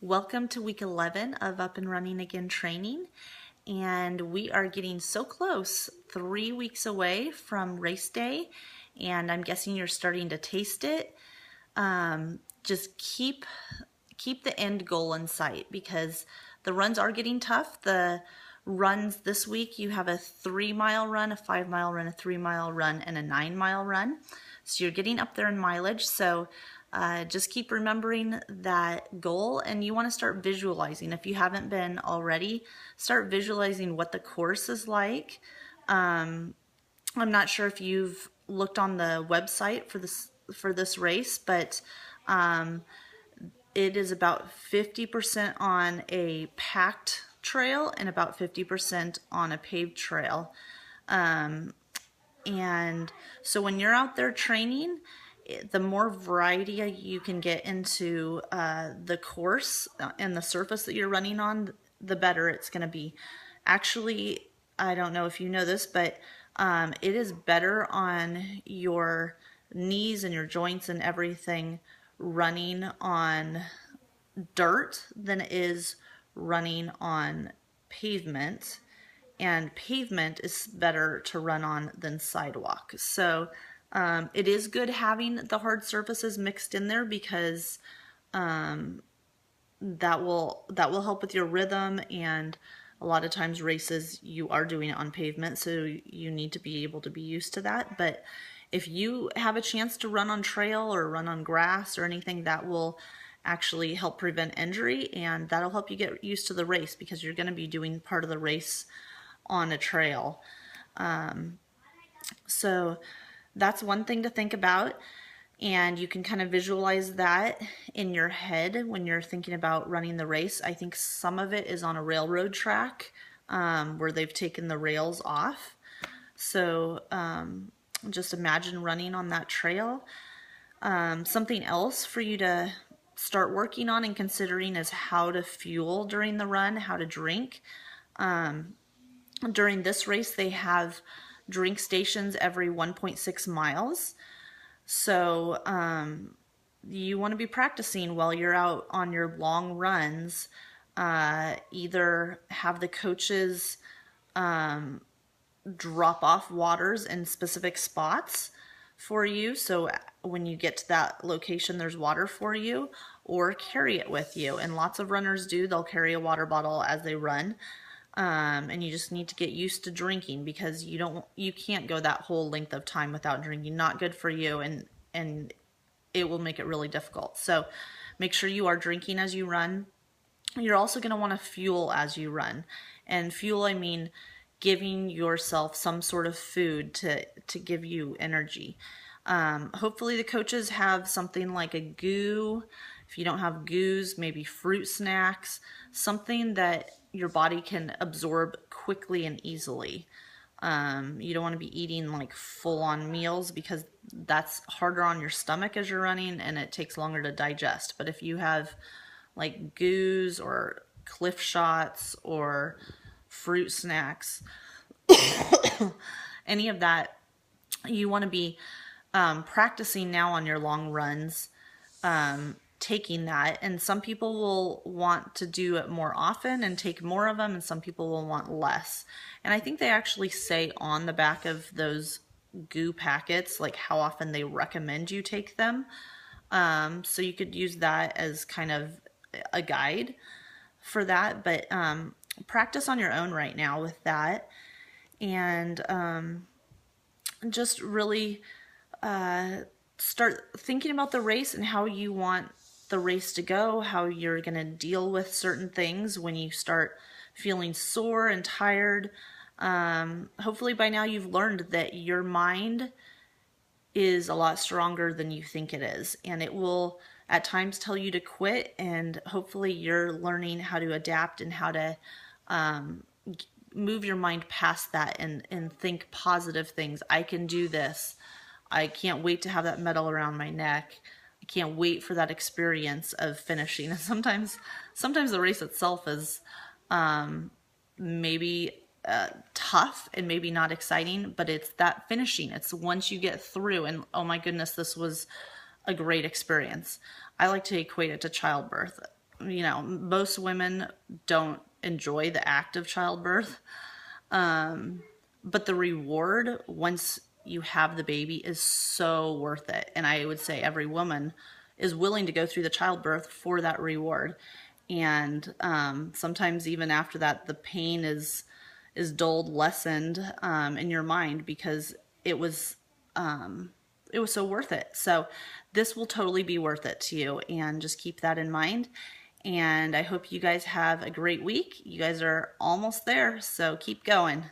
Welcome to week 11 of Up and Running Again training. And we are getting so close, 3 weeks away from race day. And I'm guessing you're starting to taste it. Just keep the end goal in sight because the runs are getting tough. The runs this week, you have a 3-mile run, a 5-mile run, a 3-mile run, and a 9-mile run. So you're getting up there in mileage. So just keep remembering that goal, and you want to start visualizing. If you haven't been already, start visualizing what the course is like. I'm not sure if you've looked on the website for this race, but it is about 50% on a packed trail and about 50% on a paved trail. And so when you're out there training, the more variety you can get into the course and the surface that you're running on, the better it's going to be. Actually, I don't know if you know this, but it is better on your knees and your joints and everything running on dirt than it is running on pavement. And pavement is better to run on than sidewalk. So it is good having the hard surfaces mixed in there because that will help with your rhythm, and a lot of times races you are doing it on pavement, so you need to be able to be used to that. But if you have a chance to run on trail or run on grass or anything, that will actually help prevent injury, and that'll help you get used to the race because you're going to be doing part of the race on a trail. So that's one thing to think about, and you can kind of visualize that in your head when you're thinking about running the race. I think some of it is on a railroad track where they've taken the rails off. So just imagine running on that trail. Something else for you to start working on and considering is how to fuel during the run, how to drink. During this race, they have drink stations every 1.6 miles. So you want to be practicing while you're out on your long runs. Either have the coaches drop off waters in specific spots for you, so when you get to that location there's water for you, or carry it with you. And lots of runners do. They'll carry a water bottle as they run. And you just need to get used to drinking because you can't go that whole length of time without drinking. Not good for you, and it will make it really difficult. So make sure you are drinking as you run. You're also going to want to fuel as you run. And fuel, I mean giving yourself some sort of food to give you energy. Hopefully the coaches have something like a GU. If you don't have GUs, maybe fruit snacks, something that your body can absorb quickly and easily. You don't want to be eating like full-on meals because that's harder on your stomach as you're running and it takes longer to digest. But if you have like GUs or Cliff Shots or fruit snacks, any of that, you want to be practicing now on your long runs, taking that. And some people will want to do it more often and take more of them, and some people will want less. And I think they actually say on the back of those GU packets like how often they recommend you take them. So you could use that as kind of a guide for that. But practice on your own right now with that, and just really start thinking about the race and how you want the race to go, how you're going to deal with certain things when you start feeling sore and tired. Hopefully by now you've learned that your mind is a lot stronger than you think it is, and it will at times tell you to quit, and hopefully you're learning how to adapt and how to move your mind past that and think positive things. I can do this. I can't wait to have that medal around my neck. I can't wait for that experience of finishing. And sometimes the race itself is maybe tough and maybe not exciting, but it's that finishing. It's once you get through and, oh my goodness, this was a great experience. I like to equate it to childbirth. you know, most women don't enjoy the act of childbirth, but the reward once you have the baby is so worth it. And I would say every woman is willing to go through the childbirth for that reward. And sometimes even after that, the pain is dulled, lessened in your mind because it was so worth it. So this will totally be worth it to you, and just keep that in mind. And I hope you guys have a great week. You guys are almost there, so keep going.